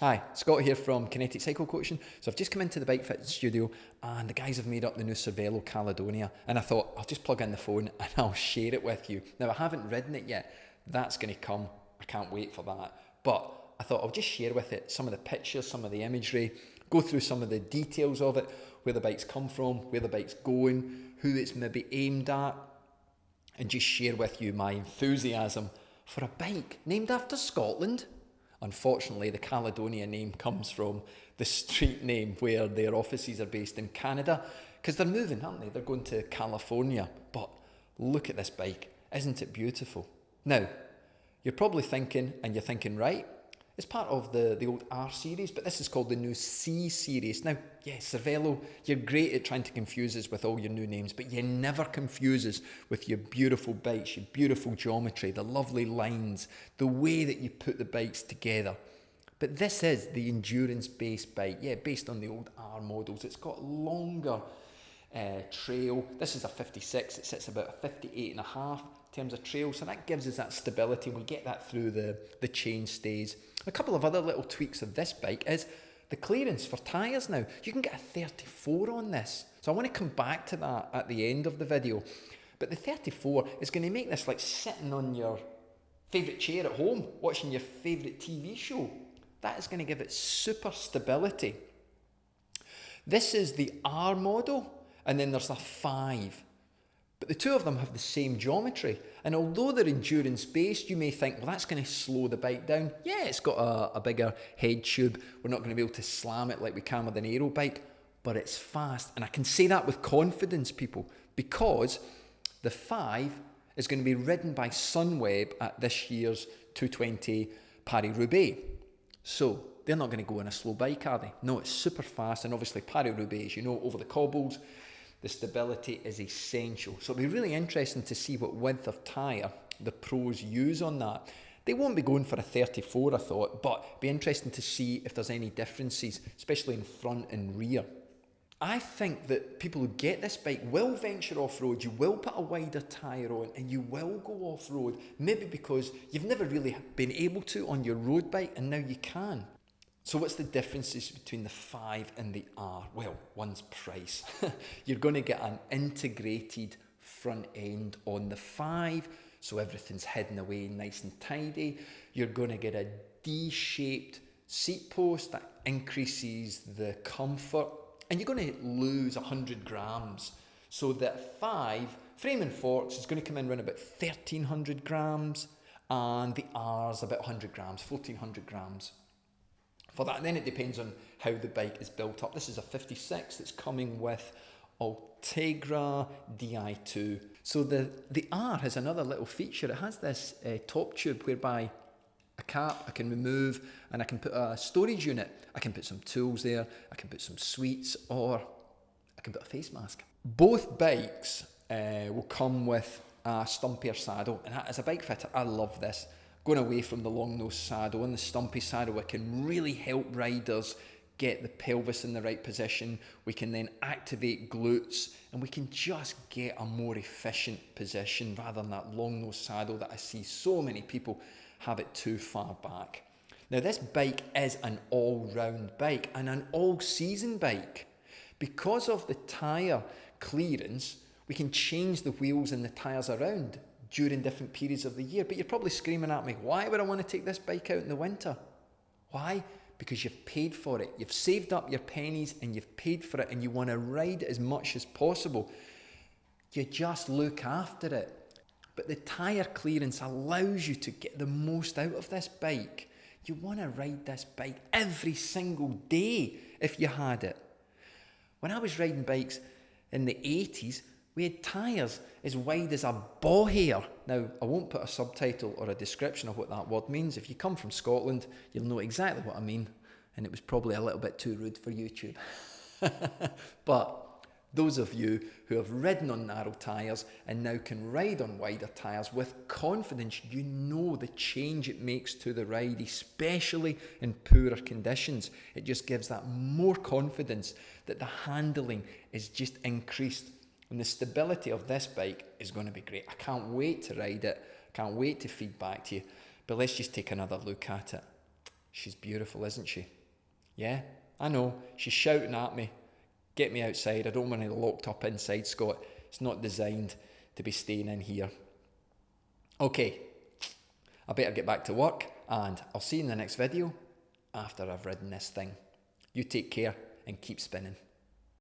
Hi, Scott here from Kinetic Cycle Coaching. So I've just come into the Bike Fit studio and the guys have made up the new Cervélo Caledonia, and I thought I'll just plug in the phone and I'll share it with you. Now I haven't ridden it yet, that's going to come, I can't wait for that, but I thought I'll just share with it some of the pictures, some of the imagery, go through some of the details of it, where the bike's come from, where the bike's going, who it's maybe aimed at, and just share with you my enthusiasm for a bike named after Scotland. Unfortunately, the Caledonia name comes from the street name where their offices are based in Canada, because they're moving, aren't they? They're going to California. But look at this bike. Isn't it beautiful? Now, you're probably thinking, and you're thinking right, it's part of the old R series, but this is called the new C series. Now, yeah, Cervélo, you're great at trying to confuse us with all your new names, but you never confuse us with your beautiful bikes, your beautiful geometry, the lovely lines, the way that you put the bikes together. But this is the endurance-based bike, yeah, based on the old R models. It's got longer trail. This is a 56, it sits about a 58 and a half in terms of trail, so that gives us that stability. We get that through the chain stays. A couple of other little tweaks of this bike is the clearance for tyres now. You can get a 34 on this, so I want to come back to that at the end of the video. But the 34 is going to make this like sitting on your favourite chair at home, watching your favourite TV show. That is going to give it super stability. This is the R model, and then there's a 5. But the two of them have the same geometry. And although they're endurance-based, you may think, well, that's going to slow the bike down. Yeah, it's got a bigger head tube. We're not going to be able to slam it like we can with an aero bike, but it's fast. And I can say that with confidence, people, because the 5 is going to be ridden by Sunweb at this year's 220 Paris-Roubaix. So they're not going to go on a slow bike, are they? No, it's super fast. And obviously Paris-Roubaix, as you know, over the cobbles, the stability is essential. So it'll be really interesting to see what width of tyre the pros use on that. They won't be going for a 34, I thought, but it'll be interesting to see if there's any differences, especially in front and rear. I think that people who get this bike will venture off-road. You will put a wider tyre on and you will go off-road, maybe because you've never really been able to on your road bike and now you can. So what's the differences between the 5 and the R? Well, one's price. You're going to get an integrated front end on the 5, so everything's hidden away nice and tidy. You're going to get a D-shaped seat post that increases the comfort, and you're going to lose 100 grams. So that 5, frame and forks, is going to come in around about 1,300 grams, and the R's about 100 grams, 1,400 grams. For that, and then it depends on how the bike is built up. This is a 56 that's coming with Ultegra Di2. So the R has another little feature. It has this top tube whereby a cap I can remove and I can put a storage unit. I can put some tools there, I can put some sweets, or I can put a face mask. Both bikes will come with a stumpier saddle, and as a bike fitter, I love this. Going away from the long nose saddle and the stumpy saddle, it can really help riders get the pelvis in the right position. We can then activate glutes and we can just get a more efficient position rather than that long nose saddle that I see so many people have it too far back. Now this bike is an all-round bike and an all-season bike. Because of the tyre clearance, we can change the wheels and the tyres around during different periods of the year. But you're probably screaming at me, why would I want to take this bike out in the winter? Why? Because you've paid for it. You've saved up your pennies and you've paid for it and you want to ride it as much as possible. You just look after it. But the tyre clearance allows you to get the most out of this bike. You want to ride this bike every single day if you had it. When I was riding bikes in the 80s, we had tyres as wide as a ball hair. Now, I won't put a subtitle or a description of what that word means. If you come from Scotland, you'll know exactly what I mean. And it was probably a little bit too rude for YouTube. But those of you who have ridden on narrow tyres and now can ride on wider tyres with confidence, you know the change it makes to the ride, especially in poorer conditions. It just gives that more confidence that the handling is just increased. And the stability of this bike is going to be great. I can't wait to ride it. I can't wait to feed back to you. But let's just take another look at it. She's beautiful, isn't she? Yeah, I know. She's shouting at me. Get me outside. I don't want to locked up inside, Scott. It's not designed to be staying in here. Okay, I better get back to work, and I'll see you in the next video after I've ridden this thing. You take care and keep spinning.